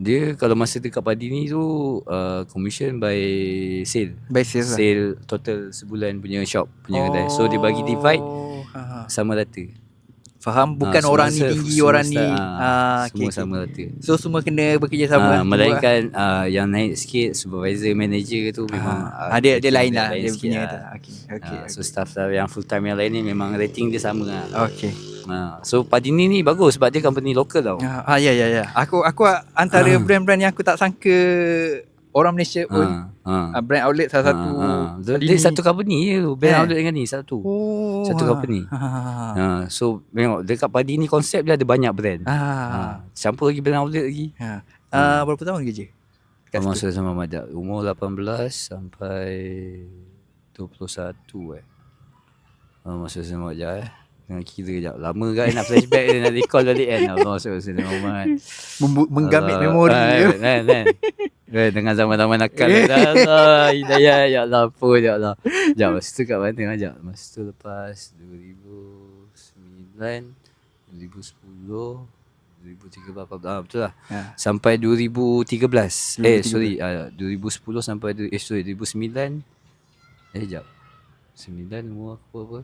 Dia kalau masa dekat Padini tu commission by sale. By sales lah. Sale total sebulan punya shop punya kedai. So dia bagi divide sama rata. Faham, bukan orang ni tinggi, orang ni semua sama rata. So semua kena bekerjasama. Melainkan yang naik sikit supervisor, manager tu memang dia lain lah dia sikit punya lah. Okay. So staff yang full time yang lain ni memang rating dia sama lah. Okay. So Padini ni bagus sebab dia company local tau. Ya. Aku antara brand-brand yang aku tak sangka orang Malaysia own brand outlet salah satu. Dia satu company je brand outlet dengan ni satu. Satu company. So memang dekat Padini konsep dia ada banyak brand. Campur lagi brand outlet lagi. Berapa tahun kerja? Masa sama Madak umur 18 sampai 21 masa sama Madak Tengah kira sekejap. Lama kan nak flashback dia nak recall balik kan. Allah SWT Muhammad. Menggamit memori kan. Dengan zaman-zaman nakal Allah hidayah ya Allah apa ya Allah. Sekejap masa tu kat mana sekejap. Masa tu lepas 2009 2010 2013 betul lah. Sampai 2013. 2010 sampai 2009. Sekejap. 9 umur aku apa?